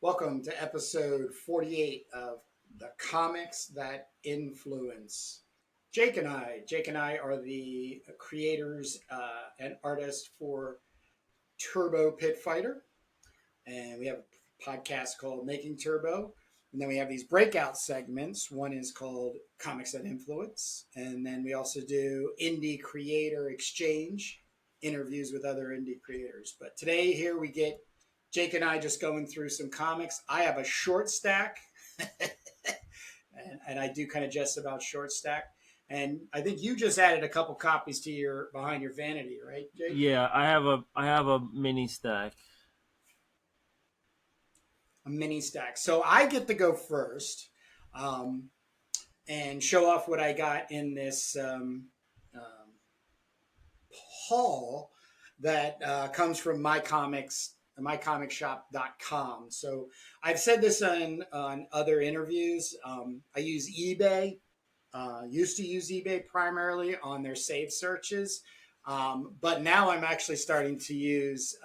Welcome to episode 48 of the Comics That Influence. Jake and I are the creators and artists for Turbo Pit Fighter, and we have a podcast called Making Turbo. And then we have these breakout segments. One is called Comics That Influence, and then we also do Indie Creator Exchange, interviews with other indie creators. But today here we get Jake and I just going through some comics. I have a short stack, and I do kind of just about short stack. And I think you just added a couple copies to your behind your vanity, right, Jake? Yeah, I have a mini stack. A mini stack. So I get to go first and show off what I got in this haul that comes from mycomicshop.com. So I've said this on other interviews. I use eBay, used to use eBay primarily on their save searches. But now I'm actually starting to use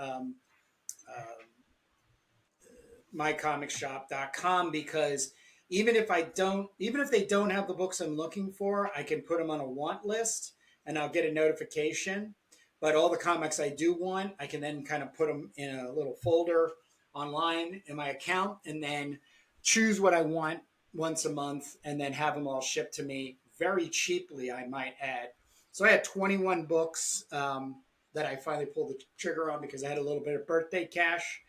mycomicshop.com because even if they don't have the books I'm looking for, I can put them on a want list and I'll get a notification. But all the comics I do want, I can then kind of put them in a little folder online in my account and then choose what I want once a month and then have them all shipped to me very cheaply, I might add. So I had 21 books that I finally pulled the trigger on because I had a little bit of birthday cash.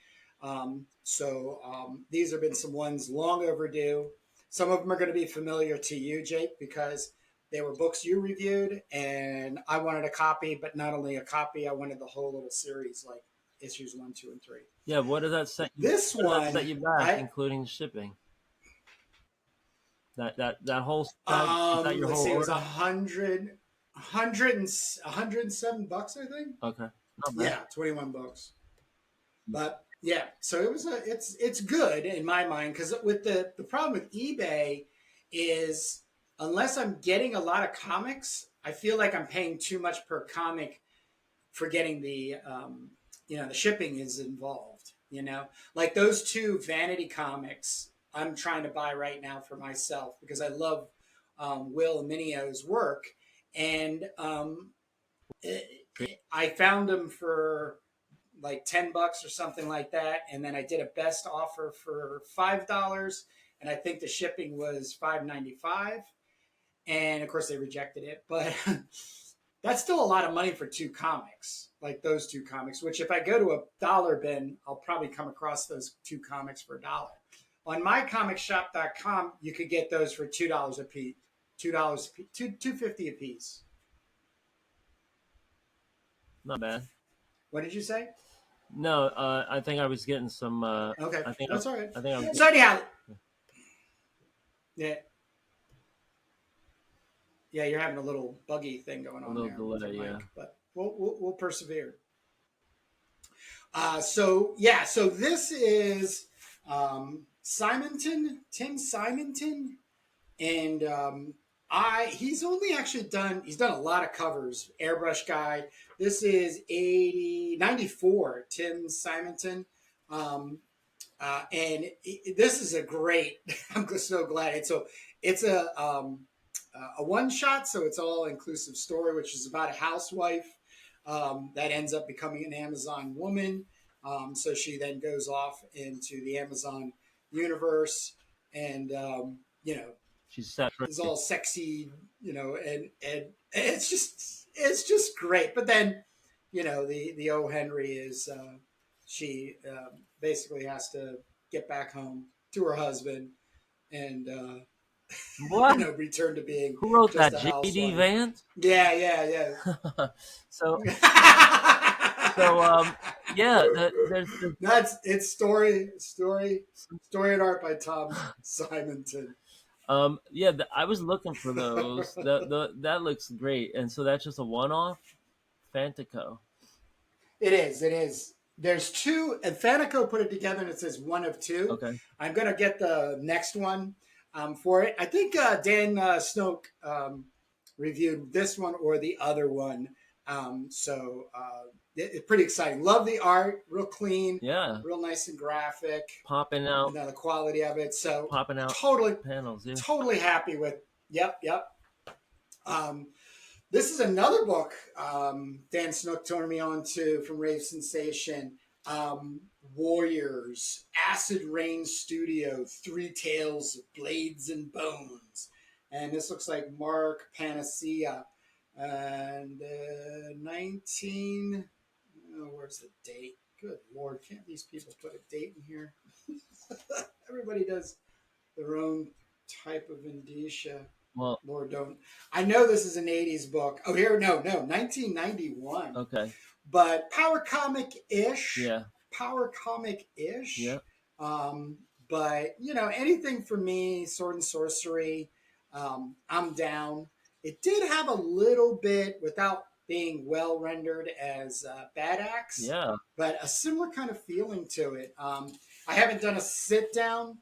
These have been some ones long overdue. Some of them are going to be familiar to you, Jake, because they were books you reviewed, and I wanted a copy, but not only a copy, I wanted the whole little series, like issues 1, 2, and 3. Yeah, what does that set you? This What does that one, set you back, including shipping? That whole stack, is that your let's whole see, it was order? 107 bucks, I think. Okay, not bad. Yeah, 21 bucks. But yeah, so it's good in my mind because with the problem with eBay is unless I'm getting a lot of comics, I feel like I'm paying too much per comic for getting the the shipping is involved. Like those two Vanity comics I'm trying to buy right now for myself because I love Will Miniot's work, and I found them for like 10 bucks or something like that. And then I did a best offer for $5. And I think the shipping was $5.95. And of course they rejected it, but that's still a lot of money for two comics, like those two comics, which if I go to a dollar bin, I'll probably come across those two comics for $1. On mycomicshop.com, you could get those for $2 a piece, $2, $2.50 a piece. Not bad. What did you say? No, I think I was getting some. Okay, I think that's all right. I think I was. So anyhow, yeah, you're having a little buggy thing going on there with your mic, but we'll persevere. So this is Tim Simonton, and he's done a lot of covers. Airbrush guy. This is 94. Tim Simonton, this is a great. I'm so glad it's a one shot, so it's all inclusive story, which is about a housewife that ends up becoming an Amazon woman. So she then goes off into the Amazon universe, and She's set for is all sexy, and it's just great. But then, the O. Henry is she basically has to get back home to her husband and what? return to being Who wrote just that? a J.D. housewife. Vance. Yeah. So yeah, That's it's story and art by Tom Simonton. Yeah, I was looking for those. That looks great, and so that's just a one-off. Fantico. It is. There's two, and Fanico put it together, and it says one of two. Okay. I'm gonna get the next one for it. I think Dan Snoke reviewed this one or the other one. it's pretty exciting. Love the art, real clean, Yeah, real nice and graphic. popping out, The quality of it. So popping out totally, panels. Yeah. totally happy with. Yep, yep. Um, this is another book Dan Snook turned me on to from Rave Sensation. Um, Warriors, Acid Rain Studio, Three Tales of Blades and Bones. And this looks like Mark Panacea. And 19. Oh, where's the date? Good Lord, can't these people put a date in here? Everybody does their own type of indicia. Well, Lord, don't. I know this is an 80s book. Oh, here, no, 1991. okay. But power comic ish. Yeah. Power comic ish. Yeah. But, anything for me, sword and sorcery, I'm down. It did have a little bit, without being well rendered as Bad Axe, Yeah. but a similar kind of feeling to it. I haven't done a sit down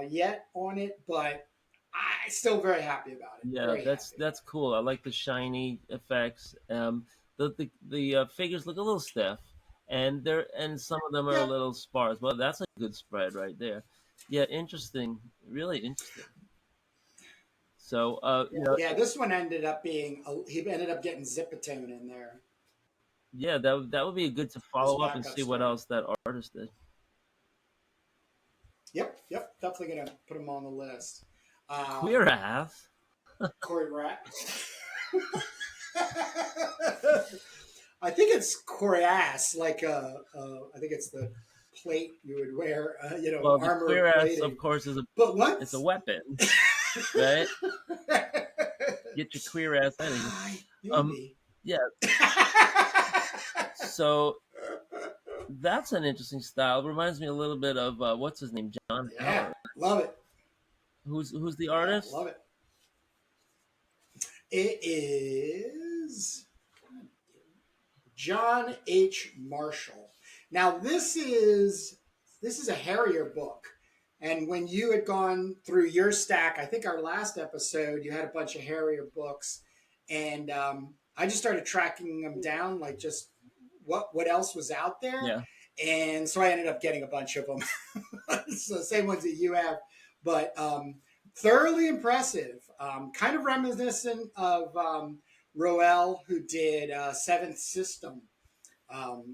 yet on it, but I'm still very happy about it. Yeah. Very That's happy. cool. I like the shiny effects. The figures look a little stiff, and some of them are a Yeah, little sparse. Well, that's a good spread right there. Yeah, interesting. Really interesting. So, yeah. This one ended up being he ended up getting Zipatone in there. yeah, that would be good to This follow up and backup see what story. else that artist did. Yep, yep. Definitely gonna put him on the list. Queer Um, ass. Corey Rat. I think it's Corias, like I think it's the plate you would wear, Well, the armor queer ass, of plating. course, is a But what? it's a weapon, right? Get your queer ass out of here. Um, Maybe. yeah. So that's an interesting style. Reminds me a little bit of what's his name, John Yeah, Howard. love it. Who's the Yeah, artist? love it. It is John H. Marshall. Now this is a Harrier book. And when you had gone through your stack, I think our last episode, you had a bunch of Harrier books, and I just started tracking them down, like just what else was out there, Yeah. and so I ended up getting a bunch of them. So the same ones that you have, but thoroughly impressive. Kind of reminiscent of Roel, who did Seventh System.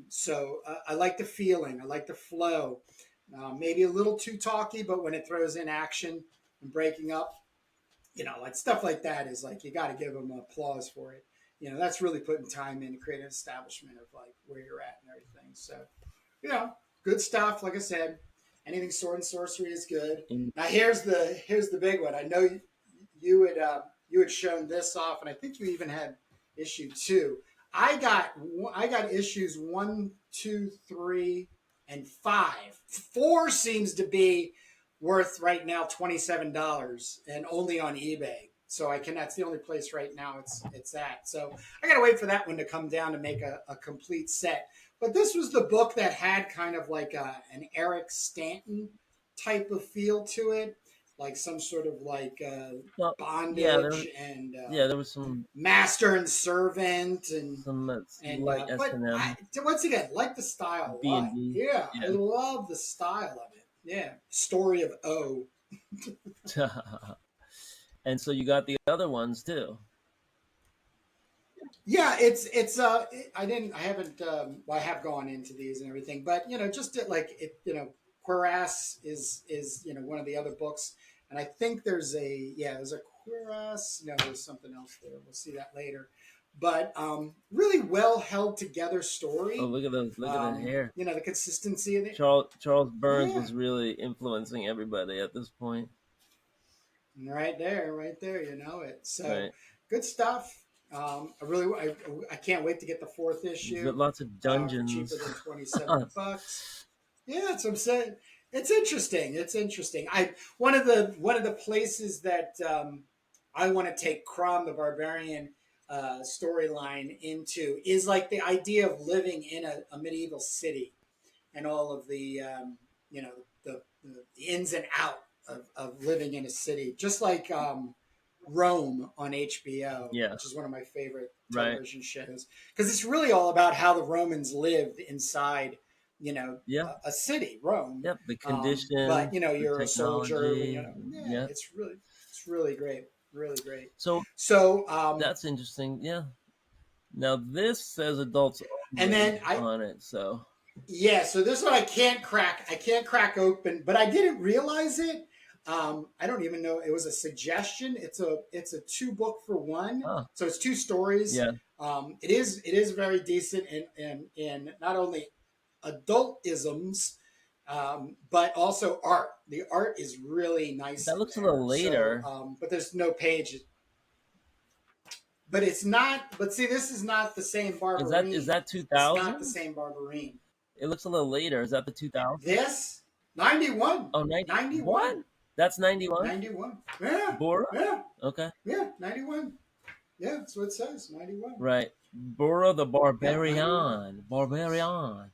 So I like the feeling. I like the flow. Maybe a little too talky, but when it throws in action and breaking up, like stuff like that is like you got to give them applause for it. That's really putting time in to create an establishment of like where you're at and everything. So, good stuff. Like I said, anything sword and sorcery is good. In, Now here's the big one. I know you had shown this off, and I think you even had issue 2. I got issues 1, 2, 3, and 5. 4 seems to be worth right now $27 and only on eBay. So that's the only place right now it's at. So I gotta wait for that one to come down to make a complete set. But this was the book that had kind of like an Eric Stanton type of feel to it, like some sort of like well, yeah, bondage and there was master and servant some and light S but and M, once again, like the style a B and lot. D. Yeah, I love the style of it. Yeah, story of O. Yeah. And so you got the other ones too. Yeah, I haven't well, I have gone into these and everything, but just like it, Cuirass is one of the other books, and I think there's a Cuirass. No, there's something else there. We'll see that later. But really well held together Oh, story. look at those! Look at that hair. The consistency of it. Charles Burns Yeah, was really influencing everybody at this point. right there. You know it. So Right. good stuff. I can't wait to get the 4th issue Lots of for cheaper dungeons. than $27. Yeah, that's what I'm saying. It's interesting. It's interesting. One of the places that I want to take Crom the Barbarian storyline into is like the idea of living in a medieval city and all of the you know the ins and out of living in a city, just like Rome on HBO, Yeah. which is one of my favorite right. television shows, because it's really all about how the Romans lived inside, Yeah, a city, Rome. yep. The But condition, the you're a soldier. technology. Yeah, Yeah. it's really great, really great. So So, that's interesting. Yeah. Now this says adults and only then I on it. So Yeah, so this one I can't crack. I can't crack open, but I didn't realize it. I don't even know. It was a suggestion. It's a two book for one, huh. so it's two stories. Yeah. It is very decent in not only adult isms, but also art. The art is really nice That in looks a there. little So, later. but there's no page. But it's not. But see, this is not the same Is Barbarine. that It's not the 2000? same Barbarine. It looks a little later. Is that the 2000? This 91, Oh, 90. 91, What? That's 91? 91. Yeah, Bora? yeah, Okay. yeah, 91. Yeah, that's what it says. 91. Right. Bora the Yep, 91. Barbarian. Barbarian.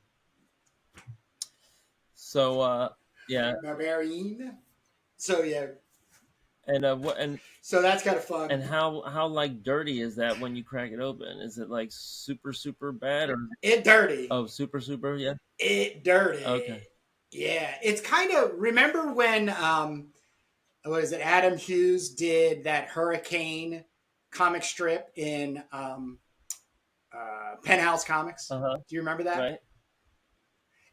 So yeah. Barbarian. So yeah, And what so that's kind of fun. and how like dirty is that when you crack it open? Is it like super super bad or It dirty. oh super super, yeah? It dirty. Okay. Yeah, it's kind of, remember when what is it? Adam Hughes did that Hurricane comic strip in Penthouse Comics. Uh-huh. Do you remember that? Right.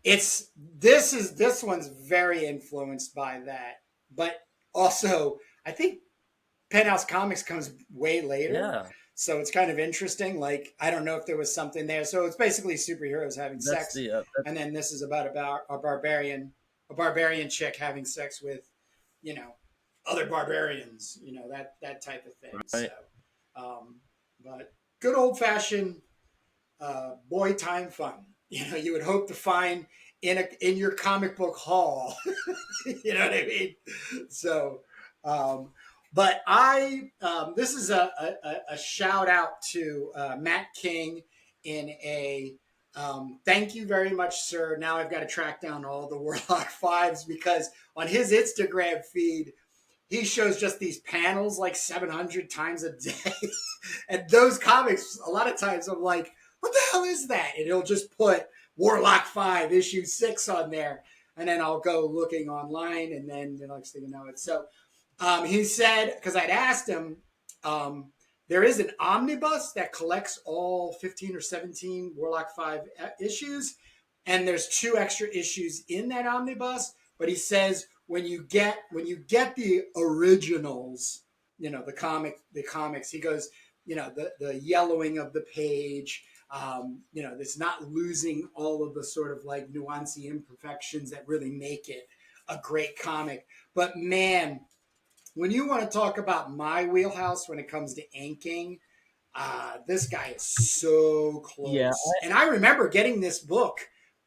This one's very influenced by that, but also I think Penthouse Comics comes way later, Yeah. so it's kind of interesting. Like, I don't know if there was something there. So it's basically superheroes having That's sex, the and then this is about a barbarian chick having sex with, you know, other barbarians. That type of thing. So, right. um, but good old fashioned boy time fun. You would hope to find in your comic book haul. You know what I mean? So, um, but this is a shout out to Matt King in a thank you very much, sir. Now I've got to track down all the Warlock fives, because on his Instagram feed he shows just these panels like 700 times a day. And those comics, a lot of times I'm like, what the hell is that? And he'll just put Warlock 5 issue 6 on there. And then I'll go looking online, and then the next thing you know it. So he said, because I'd asked him, there is an omnibus that collects all 15 or 17 Warlock 5 issues. And there's 2 extra issues in that omnibus. But he says when you get the originals, the comics, he goes, the yellowing of the page, it's not losing all of the sort of like nuancy imperfections that really make it a great comic. But man, when you want to talk about my wheelhouse when it comes to inking, this guy is so Yeah. close. And I remember getting this book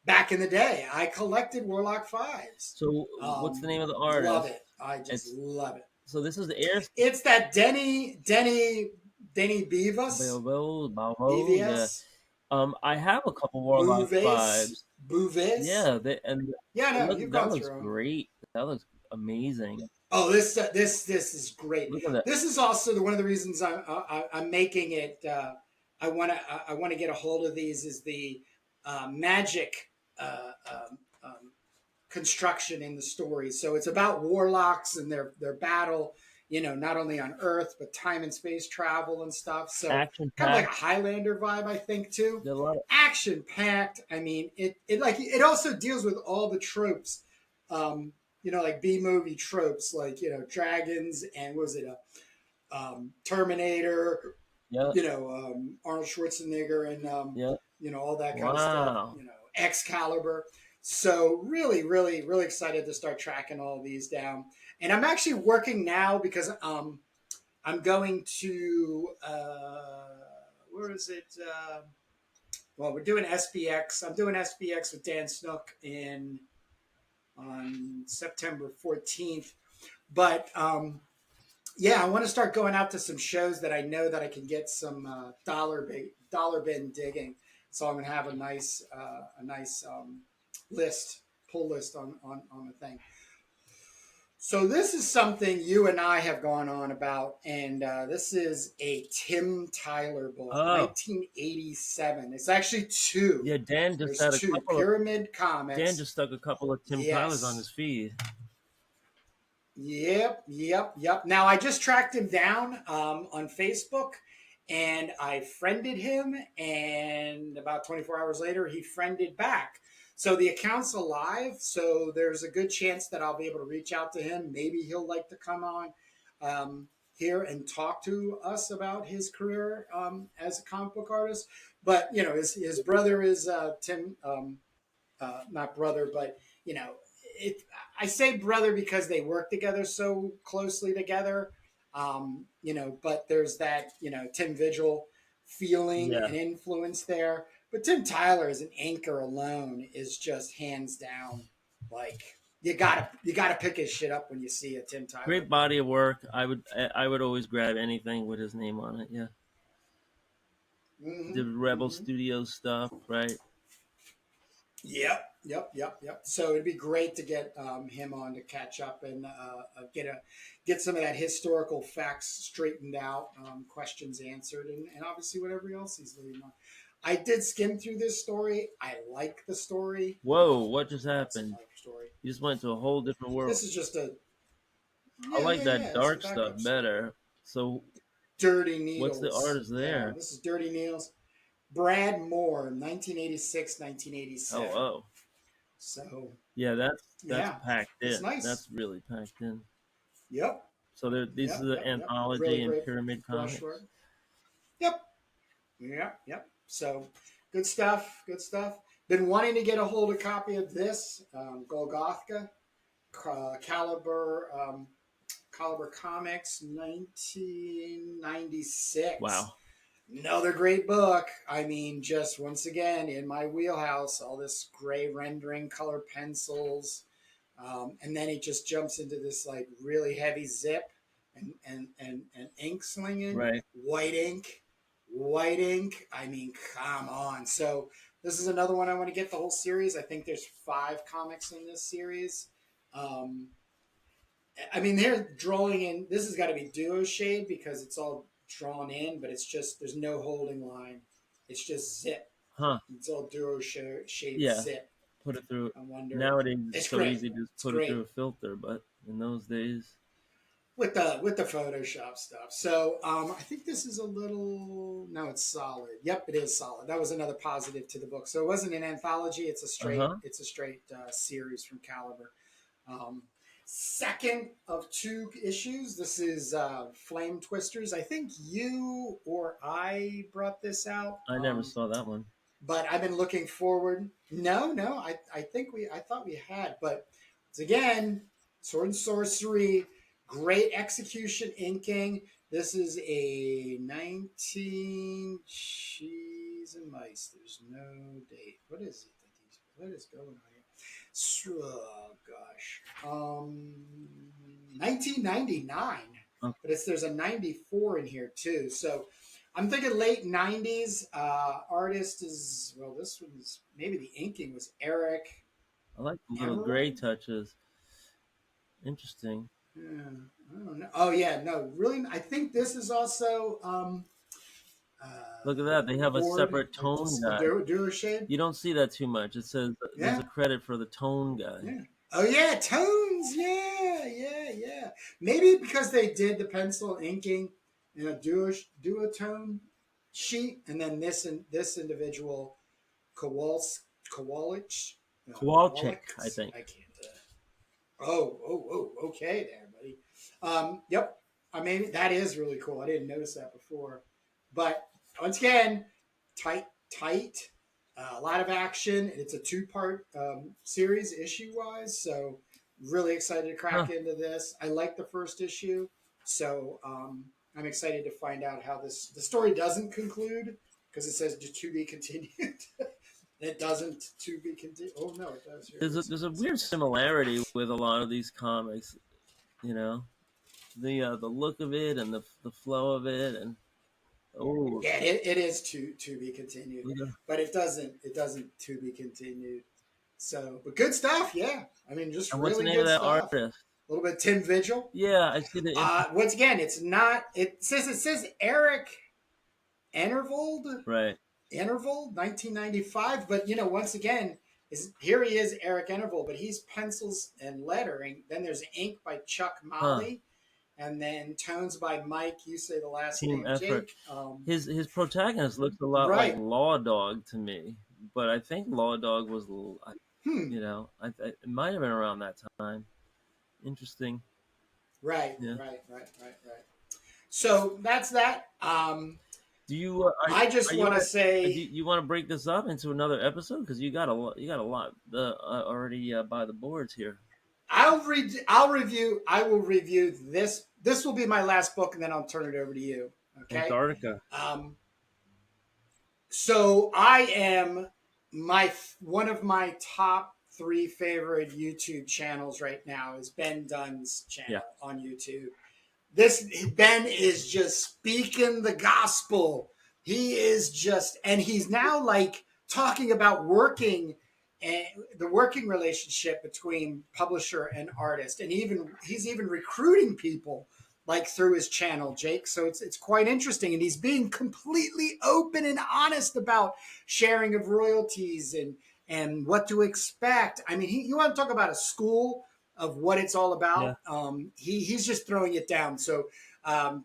back in the day. I collected Warlock 5s. So what's the name of the Love artist? it. I just It's love it. so this is the air It's that Denny Beavis. Balvo, yeah. BVS. I have a couple Warlock Bouvis. fives. Bouvis. Yeah, and Yeah, no, you've that gone looks through them. great. That looks amazing. Oh, this is great. Look at that. This is also one of the reasons I'm making it. I want to get a hold of these, is the magic construction in the story. So it's about warlocks and their battle. Not only on Earth but time and space travel and stuff. So Action kind of like a packed. Highlander vibe, I think, too. A lot of, Action packed. I mean, it also deals with all the tropes. Like B movie tropes, like dragons, and was it a Terminator? yeah, Arnold Schwarzenegger, and yeah. all that kind of stuff. Wow. Excalibur. So really, really, really excited to start tracking all of these down. And I'm actually working now because I'm going to where is it? Well, we're doing SPX. I'm doing SPX with Dan Snook on September 14th. But yeah, I want to start going out to some shows that I know that I can get some dollar bin digging. So I'm going to have a nice pull list on the thing. So this is something you and I have gone on about, and this is a Tim Tyler book, Oh, 1987. It's actually two. yeah. There's two Pyramid Dan Comics. just stuck a couple of Tim Tylers on his Yes. feed. Yep. Now I just tracked him down on Facebook, and I friended him, and about 24 hours later, he friended back. So the account's alive. So there's a good chance that I'll be able to reach out to him. Maybe he'll like to come on here and talk to us about his career as a comic book artist. But his brother is Tim. Not brother, but you know, it. I say brother because they work together so closely together. But there's that Tim Vigil feeling Yeah, and influence there. But Tim Tyler as an anchor alone is just hands down like you gotta pick his shit up when you see a Tim Tyler great book. body of work. I would always grab anything with his name on it. Yeah, Mm-hmm, the Rebel mm-hmm. Studios stuff, right? Yep. So it'd be great to get him on to catch up and get some of that historical facts straightened out, questions answered, and obviously whatever else he's leading on. I did skim through this story. I like the story. Whoa, what just That's happened? another story. You just went to a whole different world. This is just a I like that It's a dark stuff backup story. better. So, Dirty what's the Needles. artist Yeah, there? this is Dirty Needles. Brad Moore, 1986, Oh, 1987. oh, So yeah. That's yeah, packed it's in. nice. That's really packed in. Yep. So these are the Yep. Really anthology and great pyramid brushwork. comics. Yep. Yep. So good stuff. Good stuff. Been wanting to get a hold of a copy of this Golgotha Caliber Comics 1996. Wow. Another great book. I mean, just once again in my wheelhouse, all this gray rendering, color pencils, and then it just jumps into this like really heavy zip and ink slinging, Right. white ink, white ink. I mean, come on. So this is another one I want to get the whole series. I think there's 5 comics in this series. Um, I mean, they're drawing in. This has got to be duo shade because it's all drawn in, but it's just there's no holding line. It's just zip. Huh. It's all duo shade Yeah. zip. Put it through. I wonder. Nowadays It's it's so great. easy to just It's put it through great a filter, but in those days, with the Photoshop stuff. So I think this is a little. No, it's solid. Yep, it is solid. That was another positive to the book. So it wasn't an anthology. It's a uh straight. huh. It's a straight series from Caliber. Um, Second of 2 issues. This is Flame Twisters. I think you or I brought this out, I never saw that one. but I've been looking forward. No. I think I thought we had, but it's again Sword and Sorcery. Great execution inking. This is a 19 cheese and mice. There's no date. What is it? What is going on here? Oh gosh, 1999. Oh, But there's a 94 in here too. So I'm thinking late 90s. Artist is this one's maybe the inking was Eric I like the little gray Emerald. touches. Interesting. Yeah, I don't know. Oh yeah, no, really. I think this is also uh, Look at that. They have a board separate tone a guy. duo shade. You don't see that too much. It says there's a Yeah, credit for the tone guy. yeah. Oh yeah, tones. Yeah. Maybe because they did the pencil inking in a duotone sheet, and then this individual Kowalik, Kowalczyk, Kowalik. I think. I can't. Okay, there, buddy. Yep. I mean, that is really cool. I didn't notice that before, but once again, tight. A lot of action. It's a 2-part series issue wise, so really excited to Huh. crack into this. I like the first issue, so I'm excited to find out how the story doesn't conclude because it says to be continued. It doesn't to be continued. Oh no, it does. Here it is. There's a It weird says similarity with a lot of these comics. You know, the look of it and the flow of it, and oh, yeah, it is to be continued, look at- but it doesn't to be continued. So, but good stuff. Yeah, I mean, just and what's the really name of good that stuff. artist? A little bit of Tim Vigil. Yeah, I see the Once again, it's not. It says Eric Enervold, right. 1995. But once again, here he is, Eric Enervold, but he's pencils and lettering. Then there's ink by Chuck Huh. Molly, and then tones by Mike. You say the last Team name, effort. Jake. His protagonist looks a lot like Right. Law Dog to me, but I think Law Dog was, Hmm. it might have been around that time. Interesting. Right. Yeah. Right. Right. Right. Right. So that's that. Do you I are just you want to do say you want to break this up into another episode because you got a lot already by the boards here. I will review this. This will be my last book, and then I'll turn it over to you. Okay. Antarctica. Um, so I am my one of my top three favorite YouTube channels right now is Ben Dunn's Yeah. channel on YouTube. This Ben is just speaking the gospel. He is just, and he's now like talking about working and the working relationship between publisher and artist, and he's even recruiting people like through his channel, Jake. So it's quite interesting, and he's being completely open and honest about sharing of royalties and what to expect. I mean, you want to talk about a school of what it's all Yeah. about. He's just throwing it down. So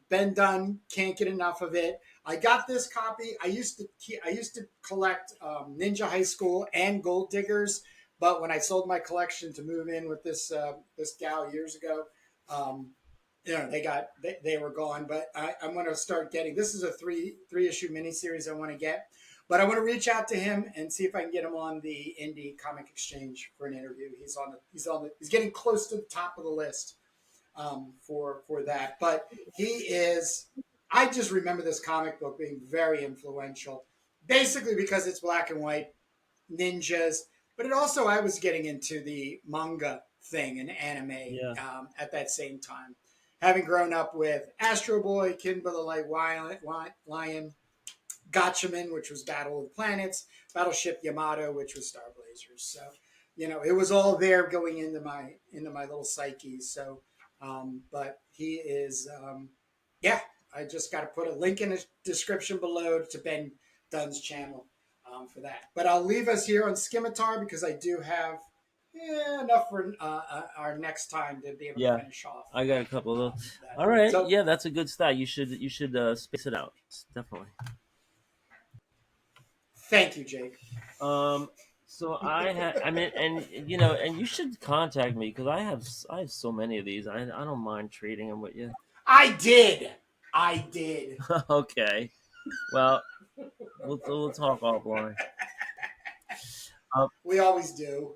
Ben Dunn, can't get enough of it. I got this copy. I used to collect Ninja High School and Gold Diggers, but when I sold my collection to move in with this gal years ago, um, they were gone. But I'm going to start getting. This is a three issue miniseries I want to get. But I want to reach out to him and see if I can get him on the Indie Comic Exchange for an interview. He's getting close to the top of the list for that. But he is. I just remember this comic book being very influential, basically because it's black and white ninjas, but it also I was getting into the manga thing and anime Yeah. at that same time, having grown up with Astro Boy, Kimba the Light Lion, Gatchaman, which was Battle of the Planets, Battleship Yamato, which was Star Blazers. So, it was all there going into my little psyche. So, but he is, yeah. I just got to put a link in the description below to Ben Dunn's channel for that. But I'll leave us here on Scimitar because I do have enough for our next time to be able to Yeah. finish off I got a couple of those. that. All right. So Yeah, that's a good start. You should space it out. Definitely. thank you, Jake. Um. So I mean, and and you should contact me because I have so many of these. I don't mind trading them with you. I did. I did. Okay. Well, we'll talk offline. Um, We always do.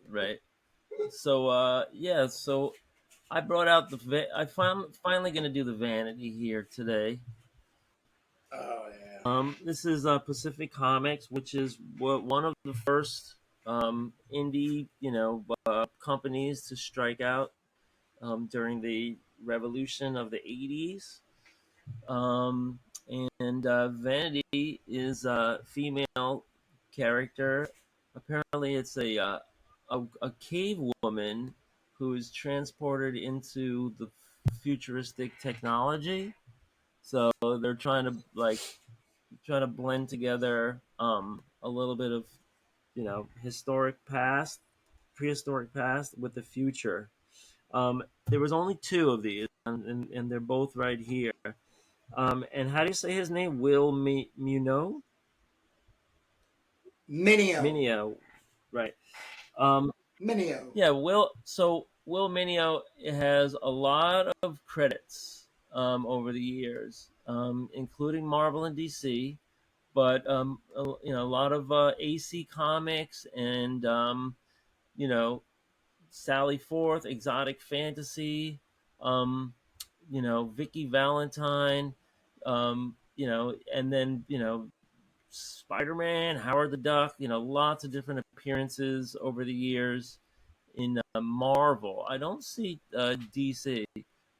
right. So yeah. So I brought out I finally gonna do the Vanity here today. Oh yeah. This is Pacific Comics, which is one of the first indie companies to strike out during the revolution of the 80s. Um, and Vanity is a female character. Apparently, it's a cave woman who is transported into the futuristic technology. So they're trying to blend together a little bit of historic past, prehistoric past with the future. There was only two of these, and they're both right here. And how do you say his name? Will Muno? Minio. Minio, right? Um, Minio. yeah, Will. So Will Minio has a lot of credits over the years, including Marvel and DC, but a lot of AC Comics and you know Sally Forth, Exotic Fantasy, um, Vicky Valentine, and then Spider Man, Howard the Duck, lots of different appearances over the years in Marvel. I don't see DC,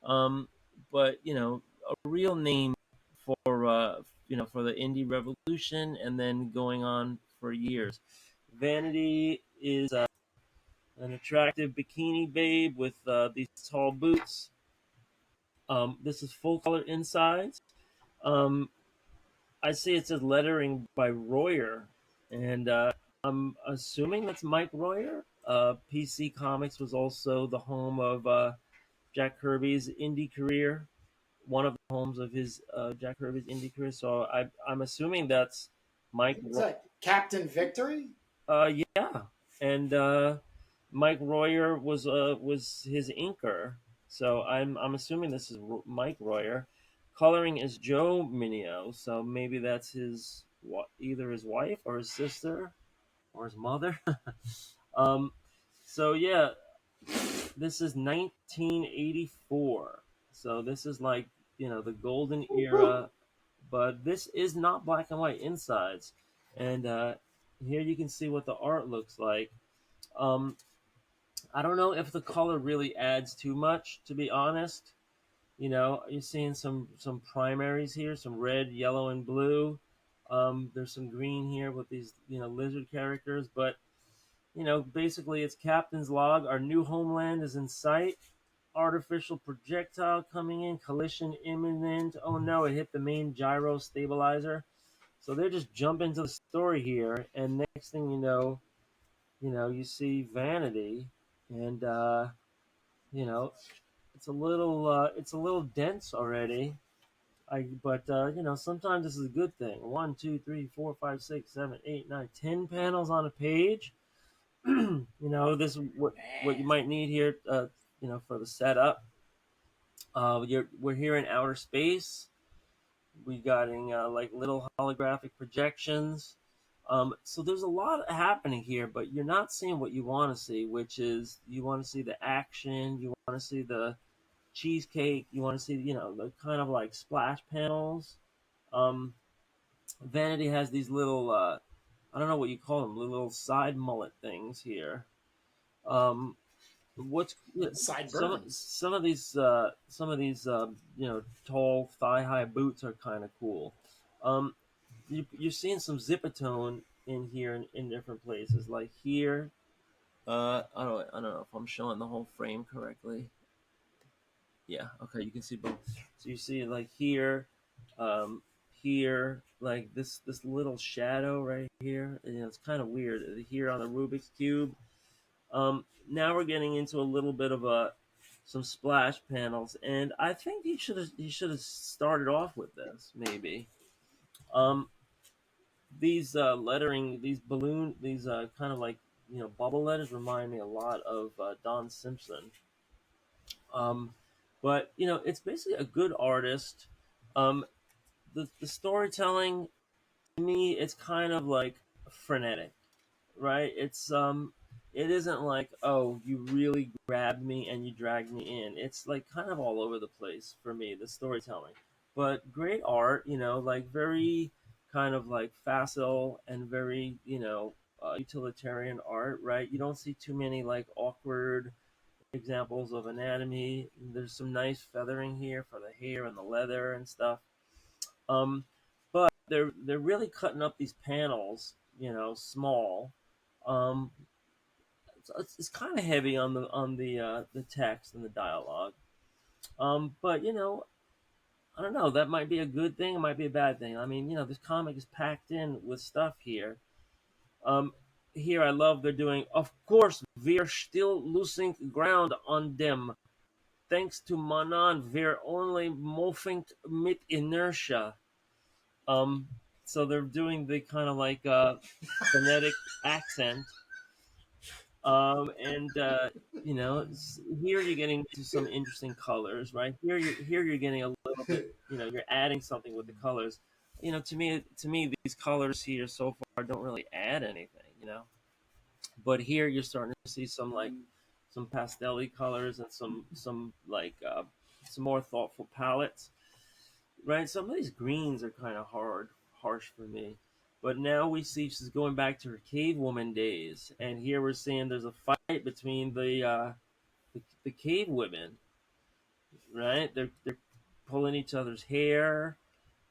um, but a real name for for the indie revolution, and then going on for years. Vanity is an attractive bikini babe with these tall boots. This is full color insides. Um, I see it says lettering by Royer, and I'm assuming that's Mike Royer. PC Comics was also the home of Jack Kirby's indie career, one of the homes of his Jack Kirby's indie career. So I'm assuming that's Mike. Is that Captain Victory? Yeah, and Mike Royer was his inker. So I'm assuming this is Mike Royer. Coloring is Joe Mineo, so maybe that's his either his wife or his sister or his mother. um, so yeah, this is 1984. So this is like the golden era, but this is not black and white insides. And here you can see what the art looks like. Um, I don't know if the color really adds too much, to be honest. You're seeing some primaries here, some red, yellow, and blue. There's some green here with these lizard characters, but basically it's Captain's log. Our new homeland is in sight. Artificial projectile coming in. Collision imminent. Oh no! It hit the main gyro stabilizer. So they're just jumping to the story here, and next thing you see Vanity, and you know, it's a little dense already. But sometimes this is a good thing. One, two, three, four, five, six, seven, eight, nine, 10 panels on a page. This is what you Man. might need here. For the setup. We're here in outer space. We got like little holographic projections. So there's a lot happening here, but you're not seeing what you want to see, which is you want to see the action, you want to see the cheesecake, you want to see the kind of like splash panels. Um, Vanity has these little I don't know what you call them, little side mullet things here. Um, what's Sideburns. some of these tall thigh high boots are kind of cool. Um, you're seeing some zipatone in here in different places, like here. I don't know if I'm showing the whole frame correctly. Yeah, okay, you can see both. So you see like here, here, like this little shadow right here. And, it's kind of weird here on the Rubik's cube. Now we're getting into a little bit of some splash panels, and I think he should have started off with this maybe. Um, these lettering, these balloon, these kind of like bubble letters remind me a lot of Don Simpson. Um, but it's basically a good artist. Um, the storytelling to me, it's kind of like frenetic, right? It isn't like, oh, you really grabbed me and you dragged me in. It's like kind of all over the place for me, the storytelling. But great art, like very kind of like facile and very, utilitarian art, right? You don't see too many like awkward examples of anatomy. There's some nice feathering here for the hair and the leather and stuff. Um, but they're really cutting up these panels, small. Um, it's kind of heavy on the text and the dialogue. But I don't know. That might be a good thing. It might be a bad thing. I mean, this comic is packed in with stuff here. Um, Here I love they're doing. Of course, we're still losing ground on them. Thanks to Manan, we're only moving mit inertia. Um, so they're doing the kind of like phonetic accent. And here you're getting to some interesting colors, right? Here you're getting a little bit, you're adding something with the colors. To me, these colors here so far don't really add anything. But here you're starting to see some like some pastel colors and some like some more thoughtful palettes, right? Some of these greens are kind of harsh for me. But now we see she's going back to her cave woman days, and here we're seeing there's a fight between the cave women, right? They're pulling each other's hair.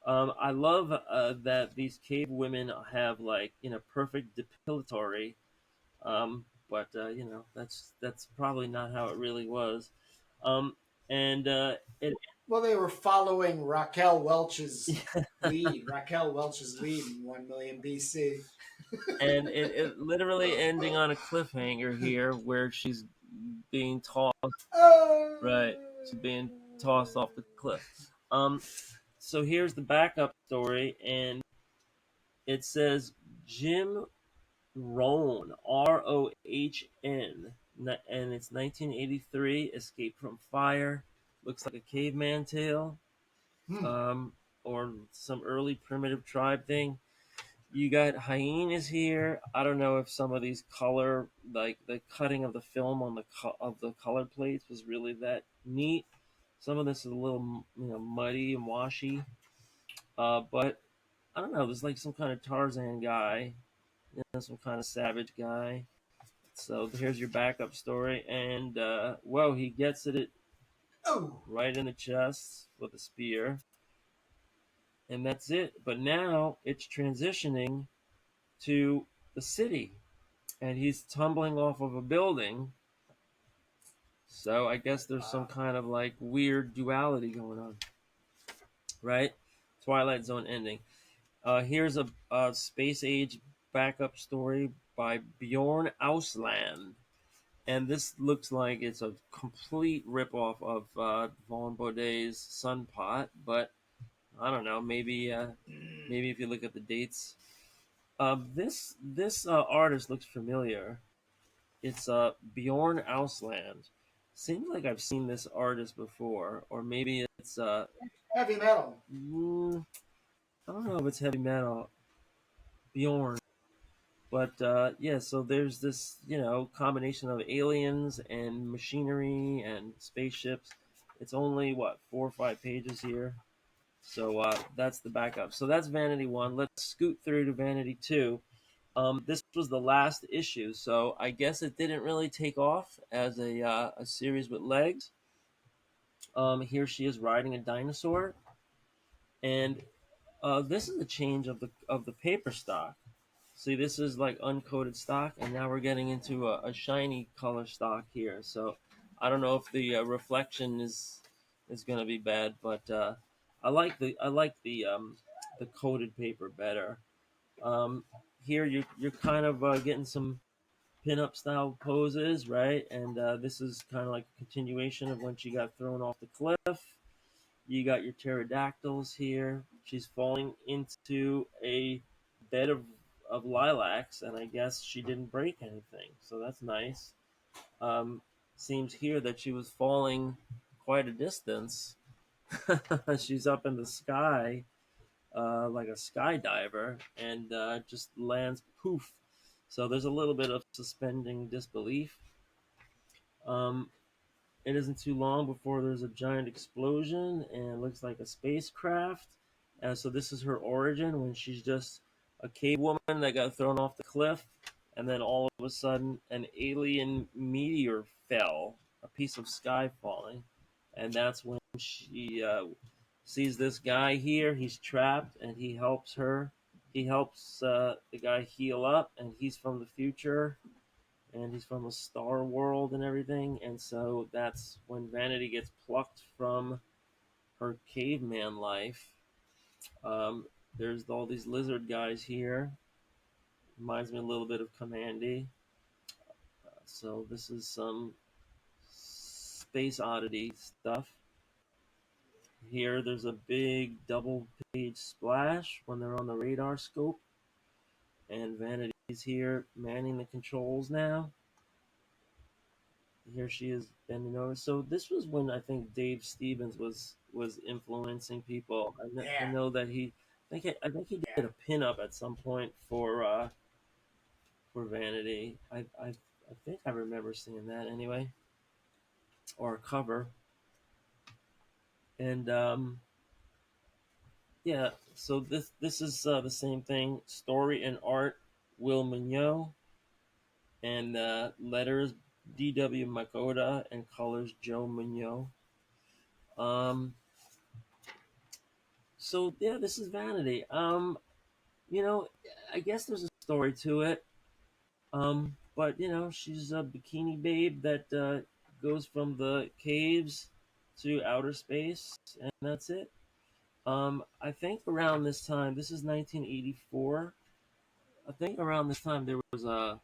I love that these cave women have like perfect depilatory. but that's probably not how it really was. Um, and it Well, they were following Raquel Welch's lead. Raquel Welch's lead in 1 million BC. and it literally ending on a cliffhanger here, where she's being tossed. Right, she's being tossed off the cliff. Um, so here's the backup story, and it says Jim Rohn, Rohn, and it's 1983. Escape from Fire. Looks like a caveman tale, Hmm. um, or some early primitive tribe thing. You got hyenas here. I don't know if some of these color, like the cutting of the film on of the color plates, was really that neat. Some of this is a little, muddy and washy. But I don't know. There's like some kind of Tarzan guy, some kind of savage guy. So here's your backup story, and whoa, he gets it Oh. right in the chest with a spear, and that's it. But now it's transitioning to the city, and he's tumbling off of a building. So I guess there's some kind of like weird duality going on, right? Twilight Zone ending. Here's a space age backup story by Bjorn Ausland. And this looks like it's a complete ripoff of Vaughn Baudet's Sun Pot, but I don't know. Maybe if you look at the dates, this artist looks familiar. It's Bjorn Ausland. Seems like I've seen this artist before, or maybe it's Heavy metal. I don't know if it's heavy metal. Bjorn. But yeah, so there's this, combination of aliens and machinery and spaceships. It's only what 4 or 5 pages here, so that's the backup. So that's Vanity One. Let's scoot through to Vanity Two. This was the last issue, so I guess it didn't really take off as a series with legs. Here she is riding a dinosaur, and this is a change of the paper stock. See, this is like uncoated stock, and now we're getting into a shiny color stock here. So I don't know if the reflection is going to be bad, but I like the coated paper better. Um, Here you're kind of getting some pinup style poses, right? And this is kind of like a continuation of when she got thrown off the cliff. You got your pterodactyls here. She's falling into a bed of lilacs, and I guess she didn't break anything, so that's nice. Um, Seems here that she was falling quite a distance. She's up in the sky, like a skydiver, and just lands poof. So there's a little bit of suspending disbelief. Um, it isn't too long before there's a giant explosion and it looks like a spacecraft. So this is her origin, when she's just a cave woman that got thrown off the cliff, and then all of a sudden an alien meteor fell, a piece of sky falling, and that's when she sees this guy here. He's trapped, and he helps her. He helps the guy heal up, and he's from the future, and he's from a star world and everything. And so that's when Vanity gets plucked from her caveman life. Um, there's all these lizard guys here. Reminds me a little bit of Commandy. So this is some space oddity stuff. Here, there's a big double page splash when they're on the radar scope, and Vanity's here manning the controls now. Here she is bending over. So this was when I think Dave Stevens was influencing people. I Yeah. know that I think he Yeah. did a pinup at some point for Vanity. I think I remember seeing that anyway, or a cover. And yeah, so this is the same thing. Story and art, Will Meugniot, and letters, D.W. Makoda, and colors, Joe Meugniot. Um, so yeah, this is Vanity. You know, I guess there's a story to it. But she's a bikini babe that goes from the caves to outer space, and that's it. I think around this time, this is 1984. I think around this time there was a,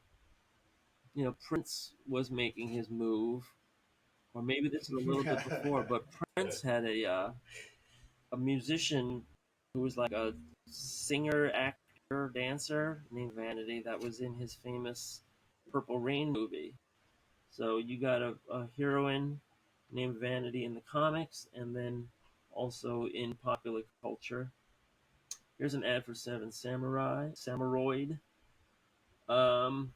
Prince was making his move, or maybe this is a little bit before. But Prince had a musician who was like a singer, actor, dancer named Vanity that was in his famous Purple Rain movie. So you got a heroine named Vanity in the comics, and then also in popular culture. Here's an ad for Seven Samurai, Samuroid. Um,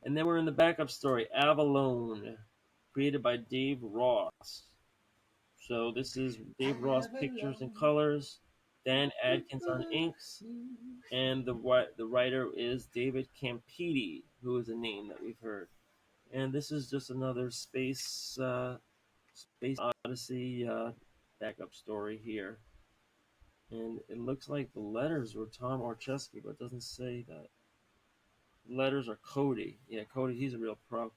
and then we're in the backup story, Avalone, created by Dave Ross. So this is Dave Ross pictures and colors, Dan Adkins on inks, and the writer is David Campiti, who is a name that we've heard. And this is just another space odyssey backup story here. And it looks like the letters were Tom Orchesky, but it doesn't say that. The letters are Cody. Yeah, Cody, he's a real pro.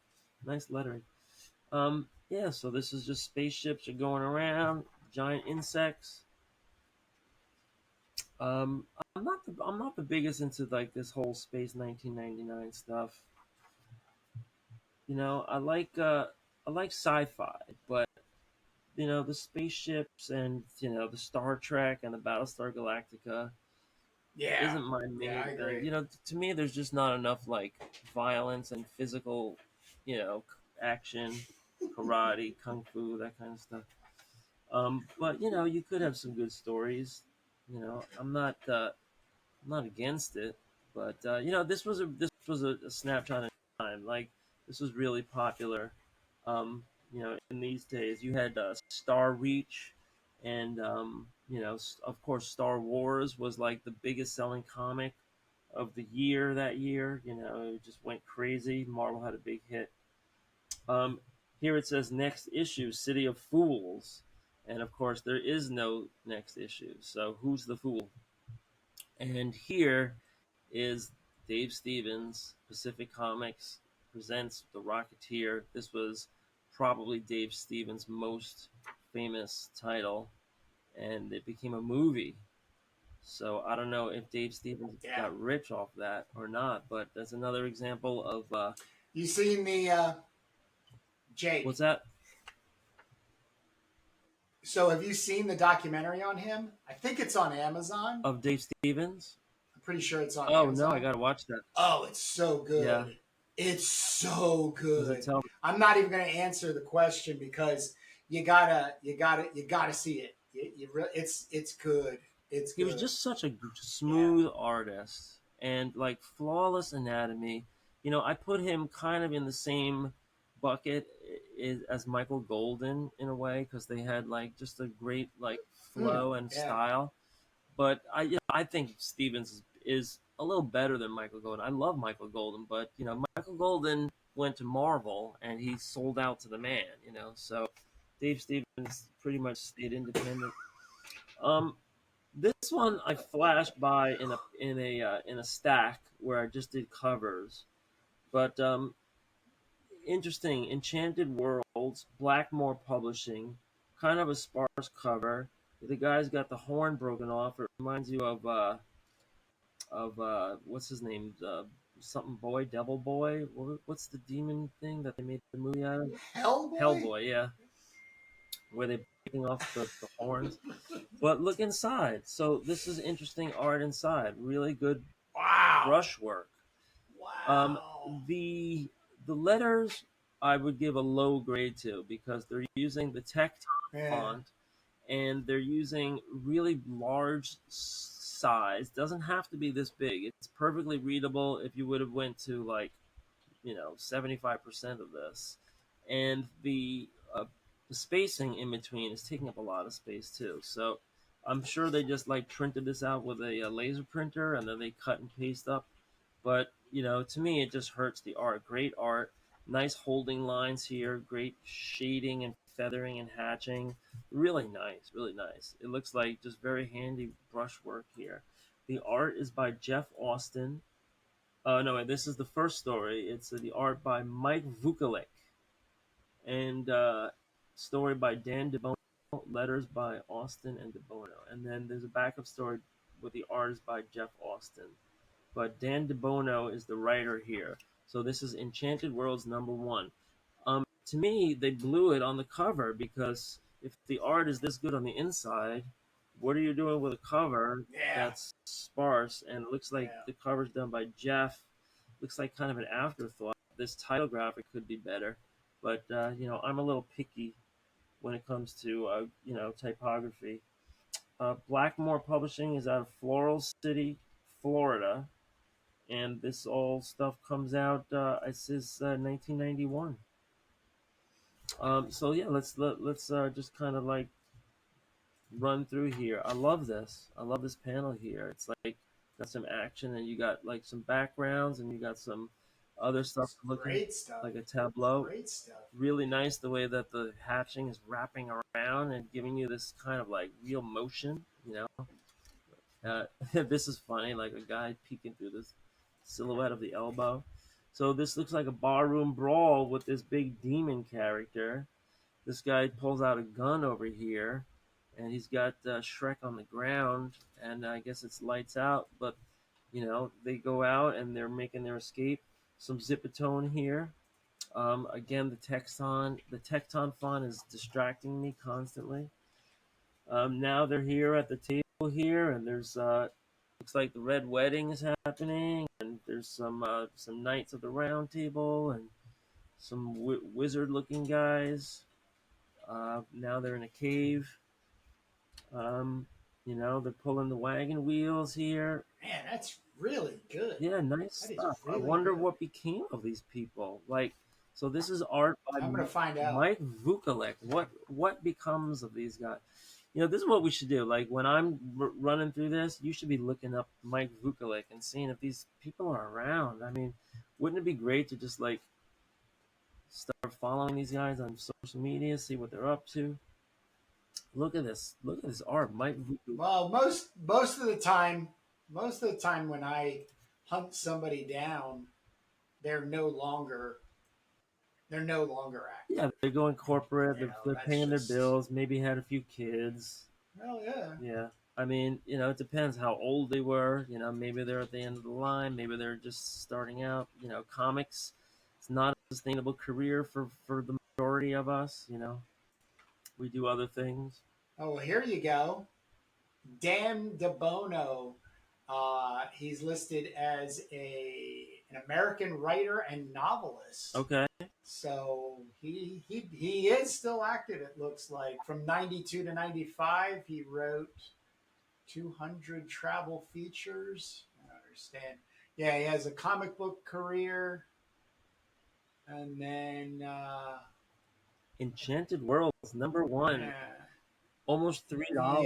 Nice lettering. Yeah, so this is just spaceships are going around, giant insects. Um, I'm not the biggest into like this whole space 1999 stuff. I like sci-fi, but the spaceships and the Star Trek and the Battlestar Galactica Yeah, isn't my yeah, main I thing. agree. To me, there's just not enough like violence and physical, action, karate, kung fu, that kind of stuff. But you could have some good stories. I'm not against it, but this was a snapshot in time. Like this was really popular. In these days, you had Star Reach, and of course, Star Wars was like the biggest selling comic of the year that year. It just went crazy. Marvel had a big hit. Um, Here it says next issue, City of Fools, and of course, there is no next issue. So who's the fool? And here is Dave Stevens, Pacific Comics presents The Rocketeer. This was probably Dave Stevens' most famous title, and it became a movie. So I don't know if Dave Stevens Yeah. got rich off that or not, but that's another example of You seen the what's Jake? that? So have you seen the documentary on him? I think it's on Amazon. Of Dave Stevens? I'm pretty sure it's on Oh no, I Amazon. gotta watch that. Oh, it's so Yeah, good. It's so does it good. tell? I'm not even going to answer the question because you gotta see it. It's good. It's He was good. just such a Yeah. smooth artist and like flawless anatomy. I put him kind of in the same bucket as Michael Golden in a way because they had like just a great like flow and Yeah. style. But I think Stevens is a little better than Michael Golden. I love Michael Golden, but Michael Golden went to Marvel and he sold out to the man. So Dave Stevens pretty much stayed independent. Um, this one I flashed by in a stack where I just did covers, but interesting. Enchanted Worlds, Blackmore Publishing, kind of a sparse cover. The guy's got the horn broken off. It reminds you of what's his name? Something Boy, Devil Boy. What's the demon thing that they made the movie out of? Hellboy. Hellboy, yeah, where they're breaking off the horns. But look inside. So this is interesting art inside. Really good Wow. brushwork. Um, Wow. the the letters I would give a low grade to because they're using the tech Yeah. font and they're using really large size. Doesn't have to be this big. It's perfectly readable if you would have went to like 75% of this, and the spacing in between is taking up a lot of space too. So I'm sure they just like printed this out with a laser printer and then they cut and paste up. But to me, it just hurts the art. Great art, nice holding lines here, great shading and feathering and hatching. Really nice, really nice. It looks like just very handy brushwork here. The art is by Jeff Austin, No, this is the first story. It's the art by Mike Vukovic and story by Dan DeBono, letters by Austin and DeBono, and then there's a backup story with the art is by Jeff Austin. But Dan DeBono is the writer here. So this is Enchanted Worlds #1. To me, they blew it on the cover because if the art is this good on the inside, what are you doing with a cover Yeah, that's sparse and it looks like yeah. the cover's done by Jeff? Looks like kind of an afterthought. This title graphic could be better, but I'm a little picky when it comes to typography. Blackmore Publishing is out of Floral City, Florida, and this all stuff comes out. It says 1991. So yeah, let's just kind of like run through here. I love this. I love this panel here. It's like got some action, and you got like some backgrounds, and you got some other stuff It's looking great stuff. like a tableau. Great stuff. Really nice the way that the hatching is wrapping around and giving you this kind of like real motion. This is funny, like a guy peeking through this silhouette of the elbow. So this looks like a barroom brawl with this big demon character. This guy pulls out a gun over here, and he's got Shrek on the ground, and I guess it's lights out. But they go out and they're making their escape. Some Zipatone here. Again, the Tecton font is distracting me constantly. Now they're here at the table here, and there's looks like the Red Wedding is happening, and there's some Knights of the Round Table and some wizard-looking guys. Now they're in a cave. Um, they're pulling the wagon wheels here. Man, that's really good. Yeah, nice That is stuff. I really wonder good. what became of these people. Like, so this is art by I'm gonna find out. Mike Vukovic. What becomes of these guys? This is what we should do. Like when I'm running through this, you should be looking up Mike Vukovic and seeing if these people are around. I mean, wouldn't it be great to just like start following these guys on social media, see what they're up to? Look at this. Look at this art, Mike Vukovic. Well, most of the time when I hunt somebody down, they're no longer they're no longer active. Yeah, they're going corporate. They're That's paying their just bills. Maybe had a few kids. well, yeah. Yeah. I mean, it depends how old they were. Maybe they're at the end of the line. Maybe they're just starting out. Comics, it's not a sustainable career for the majority of us. We do other things. Oh, well, here you go. Dan DeBono. He's listed as an American writer and novelist. Okay. So he is still active. It looks like from '92 to '95, he wrote 200 travel features. I don't understand. Yeah, he has a comic book career, and then Enchanted Worlds #1, yeah, almost $3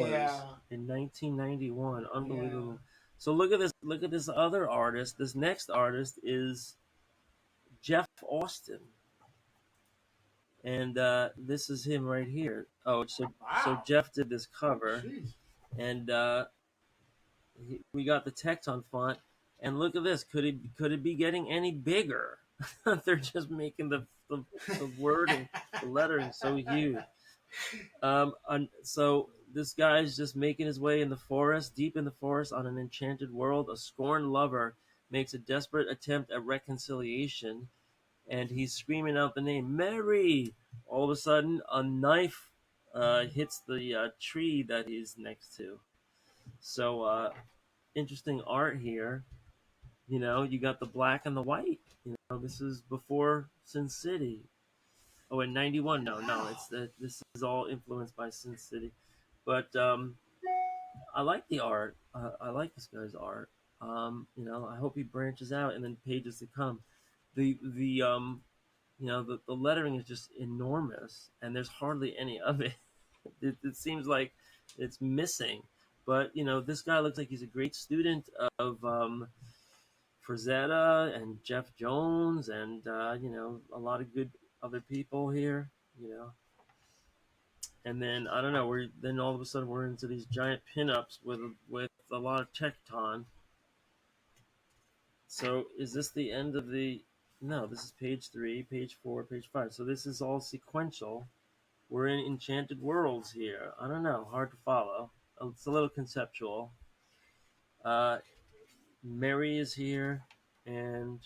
yeah, in 1991. yeah. Unbelievable. So look at this. Look at this other artist. This next artist is Jeff Austin. And this is him right here. Oh, so Wow. Jeff did this cover, Jeez. and we got the text on font. And look at this. Could it be getting any bigger? They're just making the wording, the lettering so huge. So this guy's just making his way in the forest, deep in the forest, on an enchanted world. A scorned lover makes a desperate attempt at reconciliation, and he's screaming out the name Mary. All of a sudden, a knife hits the tree that he's next to. So interesting art here. You got the black and the white. This is before Sin City. Oh, in '91. No, Wow. this is all influenced by Sin City. But I like the art. I like this guy's art. I hope he branches out in the pages to come. The lettering is just enormous, and there's hardly any of it. It seems like it's missing. But this guy looks like he's a great student of Frazetta and Jeff Jones, and a lot of good other people here. And then I don't know. Then all of a sudden we're into these giant pinups with a lot of Tecton. So is this the end of the? No, this is page 3, page 4, page 5. So this is all sequential. We're in Enchanted Worlds here. I don't know, hard to follow. It's a little conceptual. Uh, Mary is here, and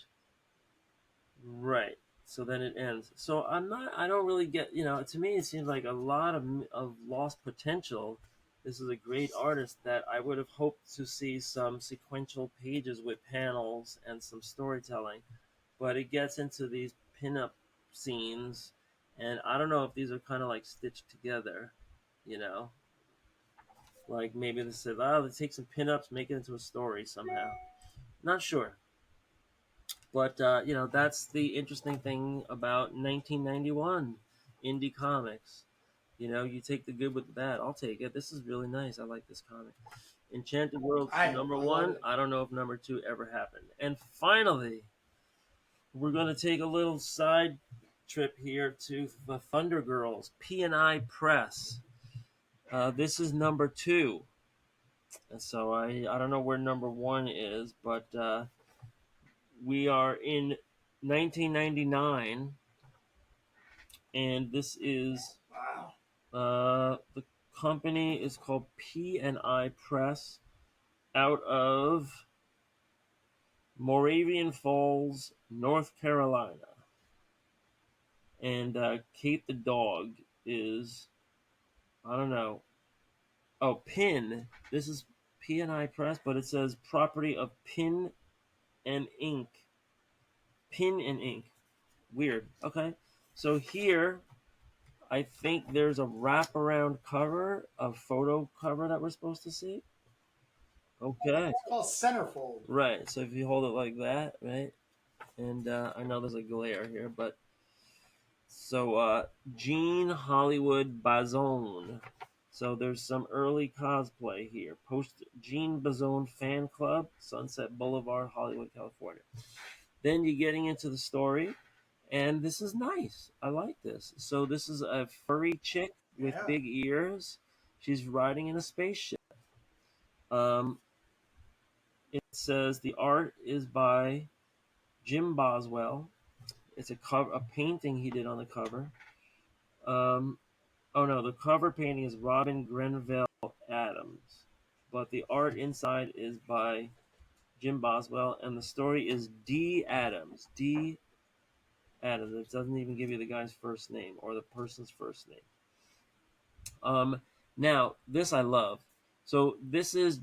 right. So then it ends. So I'm not. I don't really get. To me, it seems like a lot of lost potential. This is a great artist that I would have hoped to see some sequential pages with panels and some storytelling, but it gets into these pinup scenes, and I don't know if these are kind of like stitched together. You know, like maybe they said, "Oh, let's take some pinups, make it into a story somehow." Not sure. But that's the interesting thing about 1991 indie comics. You take the good with the bad. I'll take it. This is really nice. I like this comic. Enchanted Worlds I know. number I love one. it. I don't know if number two ever happened. And finally, we're gonna take a little side trip here to the Thunder Girls P&I Press. This is number two. And so I don't know where number one is, but we are in 1999, and this is Wow. the company is called P&I Press out of Moravian Falls, North Carolina. And Kate the dog is, I don't know. Oh, Pin. This is P&I Press, but it says property of Pin and Ink. Pin and Ink. Weird. Okay. So here, I think there's a wraparound cover, a photo cover that we're supposed to see. Okay. It's called Centerfold. Right. So if you hold it like that, right? And I know there's a glare here, but so Jean Hollywood Bazone. So there's some early cosplay here. Post Jean Bazone Fan Club, Sunset Boulevard, Hollywood, California. Then you're getting into the story, and this is nice. I like this. So this is a furry chick with Yeah. big ears. She's riding in a spaceship. Um, it says the art is by Jim Boswell. It's a painting he did on the cover. Um, oh no, the cover painting is Robin Grenville Adams, but the art inside is by Jim Boswell, and the story is D. Adams. D. Adams. It doesn't even give you the guy's first name or the person's first name. Um, Now this I love. So this is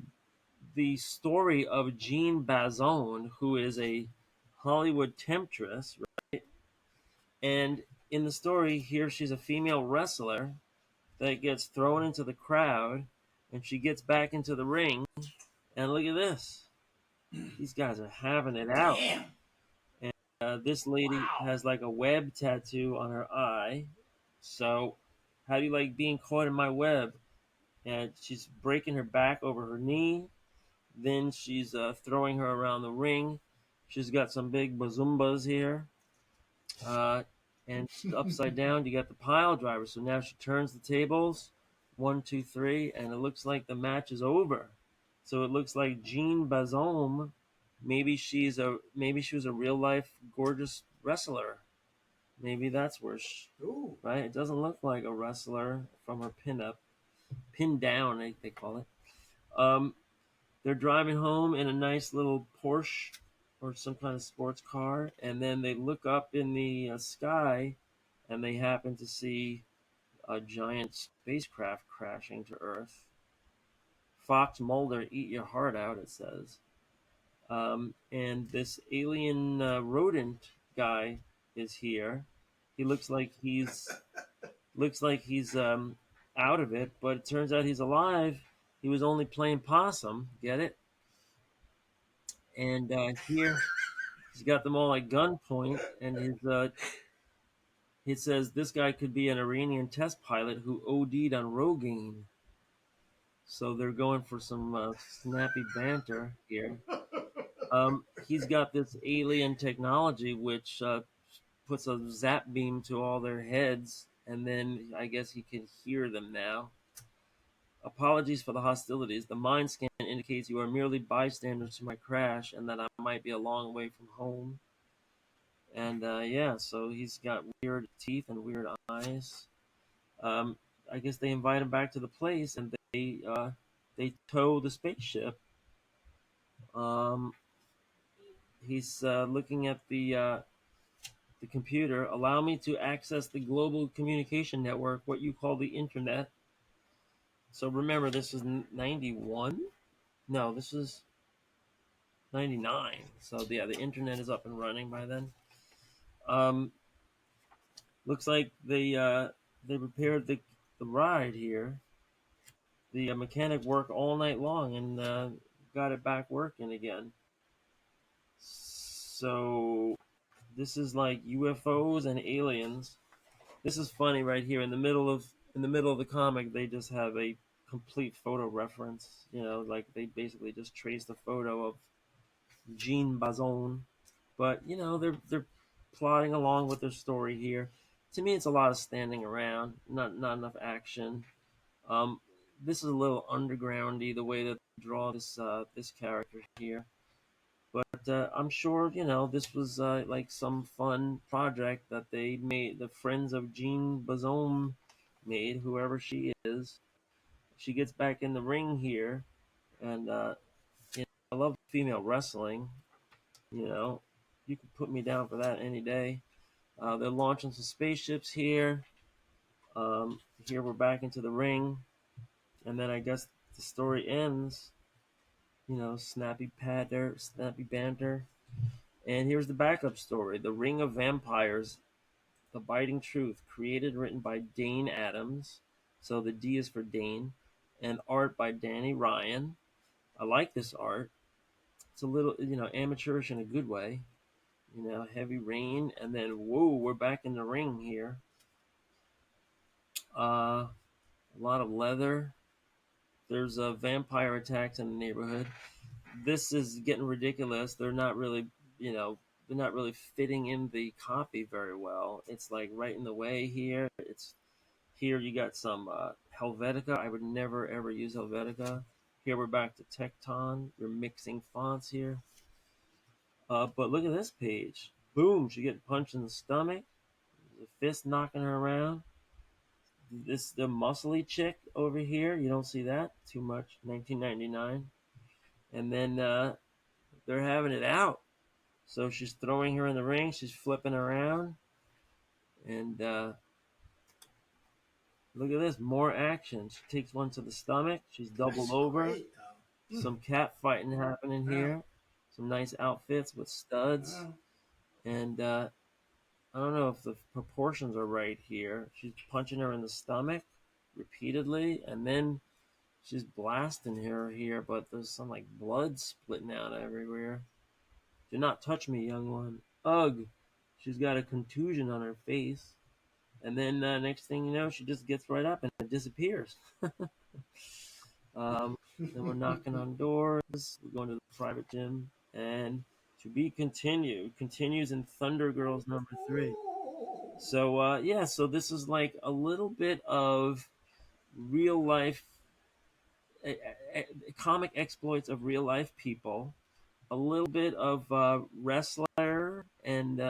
the story of Jean Bazone, who is a Hollywood temptress, right? And in the story here, she's a female wrestler that gets thrown into the crowd, and she gets back into the ring. And look at this; these guys are having it out. Damn. And this lady Wow. has like a web tattoo on her eye. So, how do you like being caught in my web? And she's breaking her back over her knee. Then she's throwing her around the ring. She's got some big bazumbas here. Uh, and upside down, you got the pile driver. So now she turns the tables, 1, 2, 3, and it looks like the match is over. So it looks like Jean Bazome. Maybe she was a real life gorgeous wrestler. Maybe that's where Ooh. right. It doesn't look like a wrestler from her pinup, pinned down. They call it. Um, they're driving home in a nice little Porsche or some kind of sports car, and then they look up in the sky, and they happen to see a giant spacecraft crashing to Earth. Fox Mulder, eat your heart out, it says. And this alien rodent guy is here. He looks like he's out of it, but it turns out he's alive. He was only playing possum. Get it? And here he's got them all at gunpoint, and he says this guy could be an Iranian test pilot who OD'd on Rogaine. So they're going for some snappy banter here. He's got this alien technology which puts a zap beam to all their heads, and then I guess he can hear them now. Apologies for the hostilities. The mind scan indicates you are merely bystanders to my crash and that I might be a long way from home. And yeah, so he's got weird teeth and weird eyes. Um, I guess they invite him back to the place and they tow the spaceship. Um, he's looking at the computer. Allow me to access the global communication network, what you call the internet. So remember, this is 91? No, this is 99. So yeah, the internet is up and running by then. Um, looks like they repaired the ride here. The mechanic worked all night long and got it back working again. So this is like UFOs and aliens. This is funny right here in the middle of the comic. They just have a complete photo reference. You know, like they basically just traced a photo of Jean Bazon. But you know, they're plodding along with their story here. To me, it's a lot of standing around, not enough action. Um, this is a little undergroundy the way that they draw this character here. But I'm sure you know this was like some fun project that they made. The friends of Jean Bazome made, whoever she is. She gets back in the ring here, and you know, I love female wrestling. You know, you could put me down for that any day. They're launching some spaceships here. Here we're back into the ring, and then I guess the story ends. You know, snappy banter. And here's the backup story: The Ring of Vampires, The Biting Truth, created and written by Dane Adams. So the D is for Dane, and art by Danny Ryan. I like this art. It's a little, you know, amateurish in a good way. You know, heavy rain, and then whoa, we're back in the ring here. A lot of leather. There's vampire attacks in the neighborhood. This is getting ridiculous. They're not really, you know, they're not really fitting in the copy very well. It's like right in the way here. It's here you got some Helvetica. I would never ever use Helvetica. Here we're back to Tecton. We're mixing fonts here. But look at this page. Boom, she get punched in the stomach. The fist knocking her around. This the muscly chick over here. You don't see that too much. 1999, and then they're having it out. So she's throwing her in the ring. She's flipping around, and look at this, more action. She takes one to the stomach. She's doubled That's over. great, though. Some cat fighting happening here. Some nice outfits with studs, and I don't know if the proportions are right here. She's punching her in the stomach repeatedly, and then she's blasting her here, but there's some like blood splitting out everywhere. Do not touch me, young one. Ugh. She's got a contusion on her face. And then next thing you know, she just gets right up and it disappears. Then we're knocking on doors. We're going to the private gym. And to be continued. Continues in Thunder Girls #3. So, yeah, so this is like a little bit of real life comic exploits of real life people, a little bit of wrestler and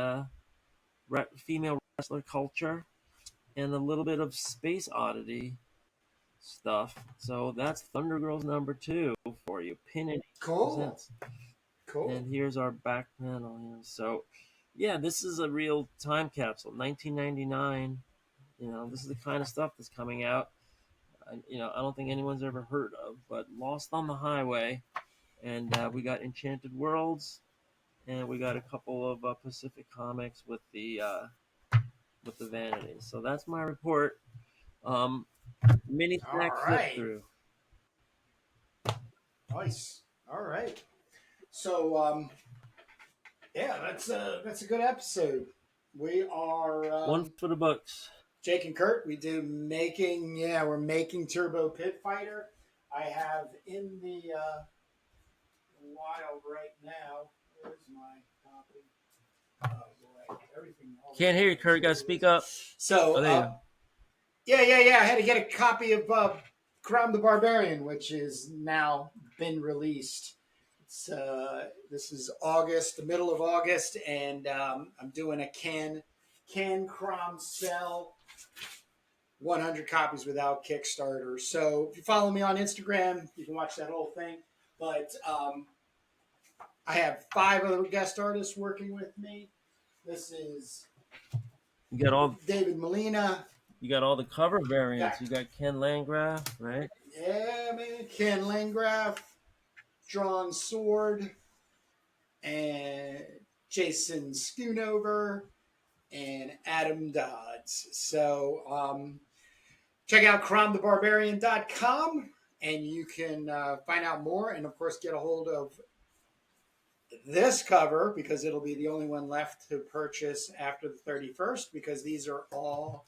female wrestler culture, and a little bit of space oddity stuff. So that's Thunder Girls #2 for you. Pin Cool. presents. Cool. And here's our back panel here. So, yeah, this is a real time capsule. 1999. You know, this is the kind of stuff that's coming out. You know, I don't think anyone's ever heard of, but Lost on the Highway, and we got Enchanted Worlds, and we got a couple of Pacific comics with the Vanity. So that's my report. Mini All snack flip right. through. Nice. All right. So, yeah, that's a good episode. We are One for the books. Jake and Kurt. We do making. Yeah, we're making Turbo Pit Fighter. I have in the wild right now. Where's my copy? Oh boy, everything. Can't hear you, Kurt. You gotta speak up. So, Oh, there you go. yeah. I had to get a copy of Crom the Barbarian, which is now been released. This is August, the middle of August, and I'm doing a can Crom sell 100 copies without Kickstarter. So if you follow me on Instagram, you can watch that whole thing. But I have 5 other guest artists working with me. This is You got all David Molina. you got all the cover variants. Got, You got Ken Landgraf, right? yeah, man. Ken Landgraf, Drawn Sword, and Jason Schoonover, and Adam Dodds. So check out cromthebarbarian.com and you can find out more and, of course, get a hold of this cover because it'll be the only one left to purchase after the 31st because these are all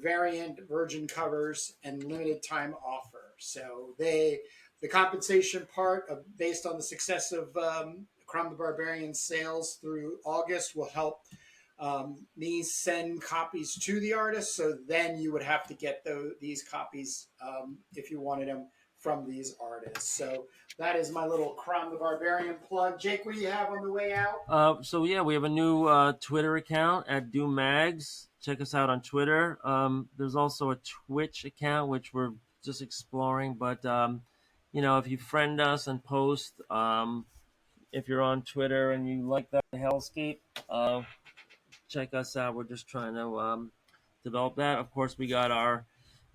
variant virgin covers and limited time offer. So the compensation part of based on the success of Crom the Barbarian sales through August will help me send copies to the artist. So then you would have to get these copies if you wanted them from these artists. So that is my little Crom the Barbarian plug. Jake, what do you have on the way out? So yeah, we have a new Twitter account at Doom Mags. Check us out on Twitter. There's also a Twitch account which we're just exploring, but if you friend us and post, if you're on Twitter and you like that hellscape, check us out. We're just trying to develop that. Of course, we got our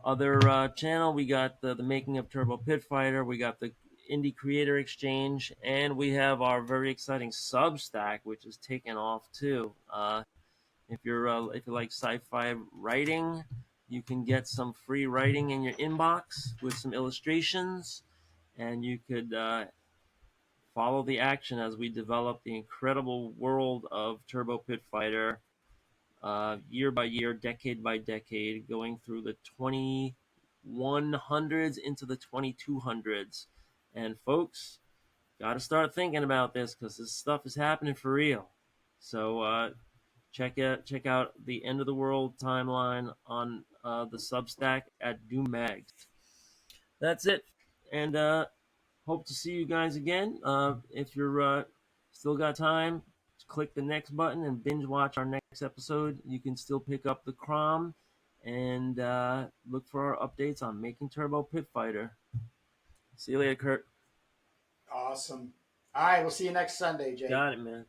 other channel. We got the making of Turbo Pit Fighter. We got the Indie Creator Exchange, and we have our very exciting Substack, which is taking off too. If you like sci-fi writing, you can get some free writing in your inbox with some illustrations, and you could follow the action as we develop the incredible world of Turbo Pit Fighter year by year, decade by decade, going through the 2100s into the 2200s. And folks, got to start thinking about this because this stuff is happening for real. So check out the end of the world timeline on the Substack at Doom Mags. That's it, and hope to see you guys again. If you're still got time, click the next button and binge watch our next episode. You can still pick up the Crom and look for our updates on making Turbo Pit Fighter. See you later, Kurt. Awesome. All right, we'll see you next Sunday, Jake. Got it, man.